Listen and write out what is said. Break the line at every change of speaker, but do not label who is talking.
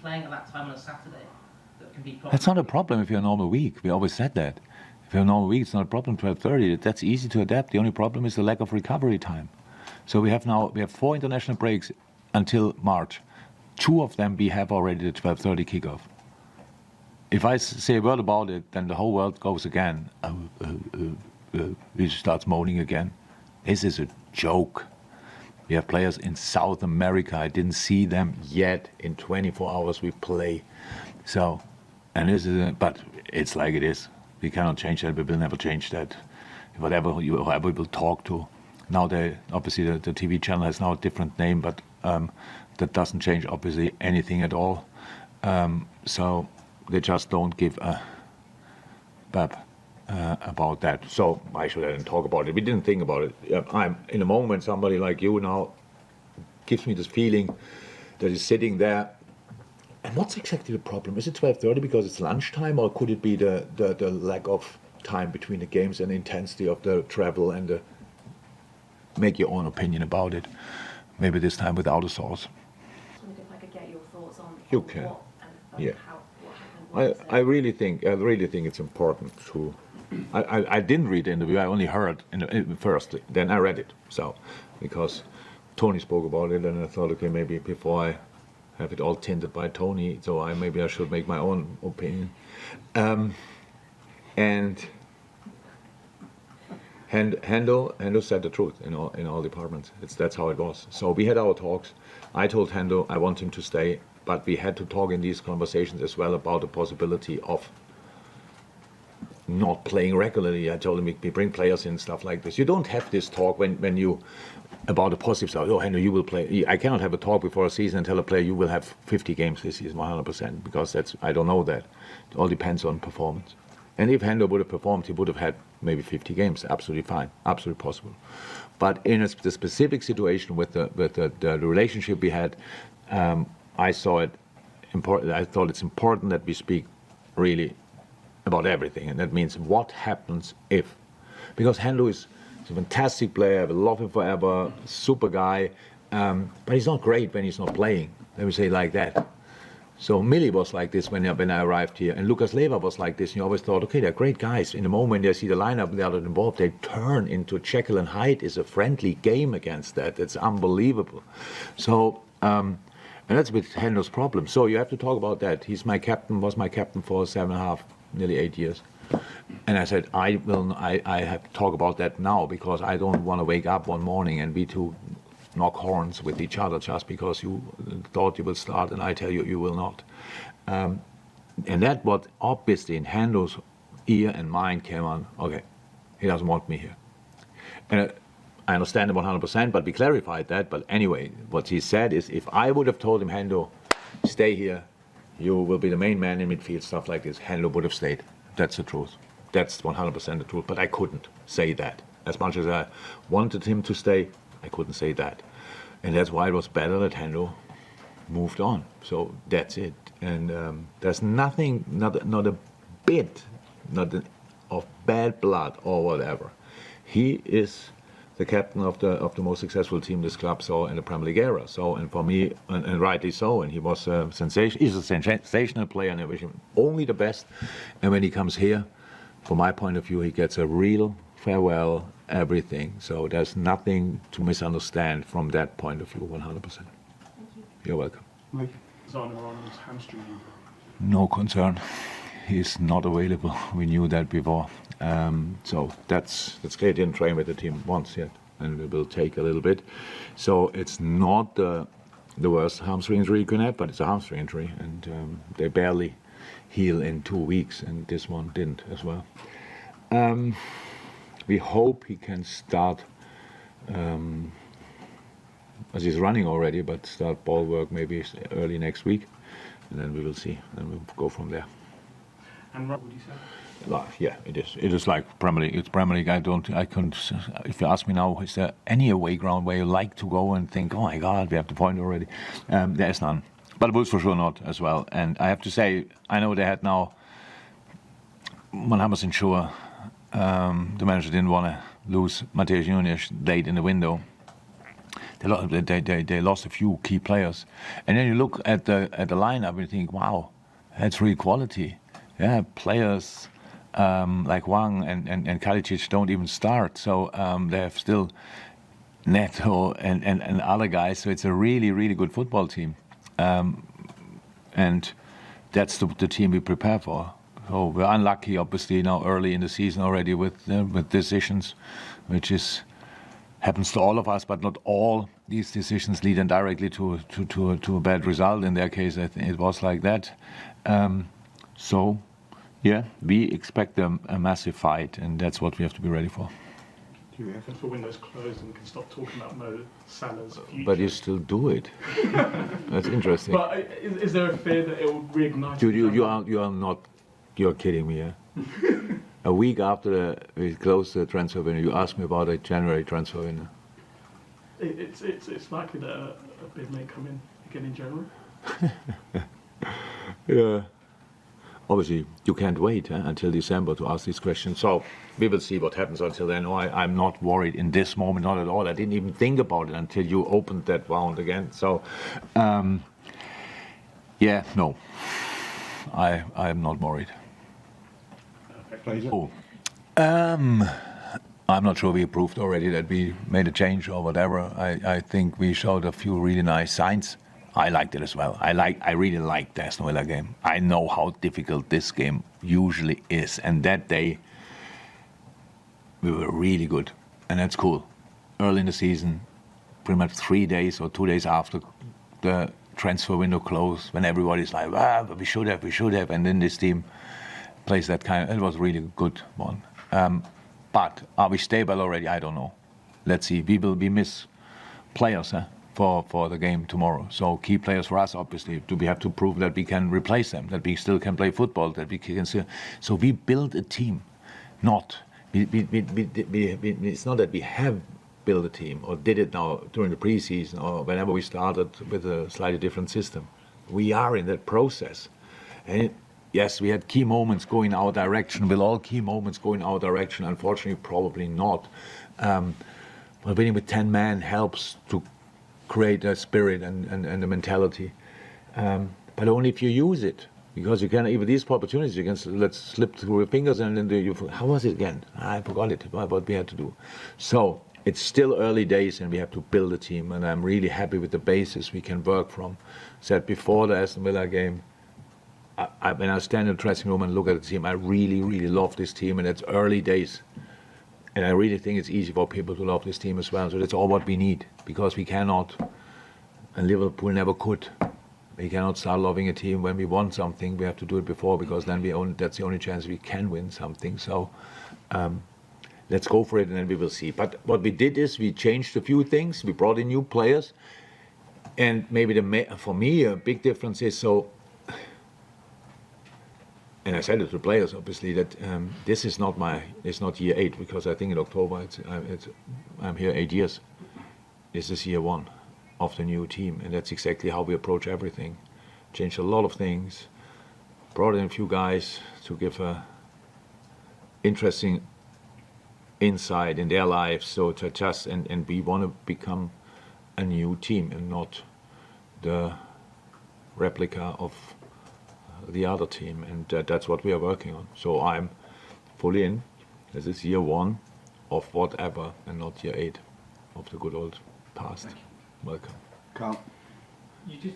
playing at that time on a Saturday that can be problematic?
That's not a problem if you're a normal week. We always said that. If you're a normal week, it's not a problem. 12:30. That's easy to adapt. The only problem is the lack of recovery time. So we have 4 international breaks until March. 2 of them we have already the 12:30 kickoff. If I say a word about it, then the whole world goes again. He starts moaning again. This is a joke. We have players in South America. I didn't see them yet. In 24 hours we play. So, and this is, but it's like it is. We cannot change that. We will never change that. Whoever we will talk to. Now obviously the TV channel has now a different name, but that doesn't change obviously anything at all. So they just don't give a bap about that. So why should I then talk about it? We didn't think about it. I'm in a moment, somebody like you now gives me this feeling that is sitting there. And what's exactly the problem? Is it 12:30 because it's lunchtime, or could it be the lack of time between the games and the intensity of the travel and make your own opinion about it? Maybe this time without a source.
I wondered if I could get your thoughts on
You can.
what and
Yeah.
what happened.
I really think it's important to. I didn't read the interview. I only heard firstly. Then I read it. So, because Tony spoke about it, and I thought, okay, maybe before I have it all tinted by Tony, so maybe I should make my own opinion. And Hendo said the truth in all departments. That's how it was. So we had our talks. I told Hendo I want him to stay, but we had to talk in these conversations as well about the possibility of not playing regularly. I told him we bring players in, stuff like this. You don't have this talk when you about the positive side. Oh, Hendo, you will play. I cannot have a talk before a season and tell a player you will have 50 games this season, 100%, because I don't know that. It all depends on performance. And if Hendo would have performed, he would have had maybe 50 games. Absolutely fine, absolutely possible. But in the specific situation with the relationship we had, I saw it important. I thought it's important that we speak really about everything, and that means what happens if, because Hendo is a fantastic player. I love him forever, super guy, but he's not great when he's not playing. Let me say it like that. So Millie was like this when I arrived here, and Lukas Lever was like this. And you always thought, okay, they're great guys. In the moment they see the lineup, they are involved, they turn into Jekyll and Hyde. Is a friendly game against that. It's unbelievable. So, and that's with Hendo's problem. So you have to talk about that. He's my captain, was my captain for 7.5, nearly 8 years. And I said, I have to talk about that now, because I don't want to wake up one morning and we two knock horns with each other just because you thought you will start and I tell you you will not. And that what obviously in Hendo's ear and mind came on, okay, he doesn't want me here. And I understand it 100%, but we clarified that. But anyway, what he said is, if I would have told him, Hendo, stay here, you will be the main man in midfield, stuff like this, Hendo would have stayed. That's the truth. That's 100% the truth. But I couldn't say that. As much as I wanted him to stay, I couldn't say that. And that's why it was better that Hendo moved on. So that's it. And there's nothing, not a bit, of bad blood or whatever. He is the captain of the most successful team this club saw in the Premier League era. So, and for me, and rightly so, and he was a he's a sensational player, and I wish him only the best. And when he comes here, from my point of view, he gets a real farewell, everything. So there's nothing to misunderstand from that point of view, 100%.
Thank you.
You're welcome.
Mike, Zana on his hamstring.
No concern. He's not available. We knew that before. So that's clear. He didn't train with the team once yet, and it will take a little bit. So it's not the worst hamstring injury you can have, but it's a hamstring injury, and they barely heal in 2 weeks, and this one didn't as well. We hope he can start, as he's running already, but start ball work maybe early next week, and then we will see, and we'll go from there.
And what would you say?
Yeah, it is. It is like Premier League. It's Premier League. I couldn't. If you ask me now, is there any away ground where you like to go and think, oh my God, we have the point already? There is none. But the Bulls for sure not as well. And I have to say, I know they had now 100% sure the manager didn't want to lose Mateusz Nunes late in the window. they lost a few key players, and then you look at the lineup and you think, wow, that's really quality. Yeah, players like Wang and Kalicic don't even start, so they have still Neto and other guys. So it's a really good football team, and that's the team we prepare for. So we're unlucky, obviously, now early in the season already with decisions, which happens to all of us, but not all these decisions lead directly to a bad result. In their case, I think it was like that. So, yeah, we expect a massive fight, and that's what we have to be ready for.
Do you think the window's closed and we can stop talking about Mo Salah's future?
But you still do it. That's interesting.
But is there a fear that it will reignite?
Dude, you are not. You're kidding me, yeah? A week after we closed the transfer window, you asked me about a January transfer window.
It's likely that a bid may come in again in January.
Yeah. Obviously, you can't wait until December to ask these questions. So we will see what happens until then. No, I'm not worried in this moment, not at all. I didn't even think about it until you opened that round again. So, yeah, no, I'm not worried. Oh, I'm not sure we proved already that we made a change or whatever. I think we showed a few really nice signs. I liked it as well. I really liked the Aston Villa game. I know how difficult this game usually is, and that day we were really good, and that's cool. Early in the season, pretty much 3 days or 2 days after the transfer window closed, when everybody's like, but we should have, and then this team plays that it was really a good one. But are we stable already? I don't know. Let's see. We miss players for the game tomorrow. So key players for us, obviously, we have to prove that we can replace them, that we still can play football, that we can still. So we build a team, it's not that we have built a team or did it now during the preseason or whenever we started with a slightly different system. We are in that process. And yes, we had key moments going our direction. Will all key moments go in our direction? Unfortunately, probably not. But winning with 10 men helps to create a spirit and a mentality. But only if you use it. Because you can, even these opportunities, you can let slip through your fingers and then how was it again? I forgot it, what we had to do. So it's still early days and we have to build a team. And I'm really happy with the basis we can work from. Said before the Aston Villa game, when I stand in the dressing room and look at the team, I really love this team, and it's early days. And I really think it's easy for people to love this team as well. So that's all what we need, because we cannot, and Liverpool never could, we cannot start loving a team when we won something. We have to do it before, because then that's the only chance we can win something. So let's go for it, and then we will see. But what we did is we changed a few things. We brought in new players, and maybe for me a big difference is and I said it to the players, obviously, that this is it's not year 8, because I think in October I'm here 8 years. This is year 1 of the new team, and that's exactly how we approach everything. Changed a lot of things, brought in a few guys to give a interesting insight in their lives, so to adjust, and we want to become a new team and not the replica of the other team, and that's what we are working on. So I'm fully in. This is year 1 of whatever, and not year 8 of the good old past. Welcome.
Carl.
You just.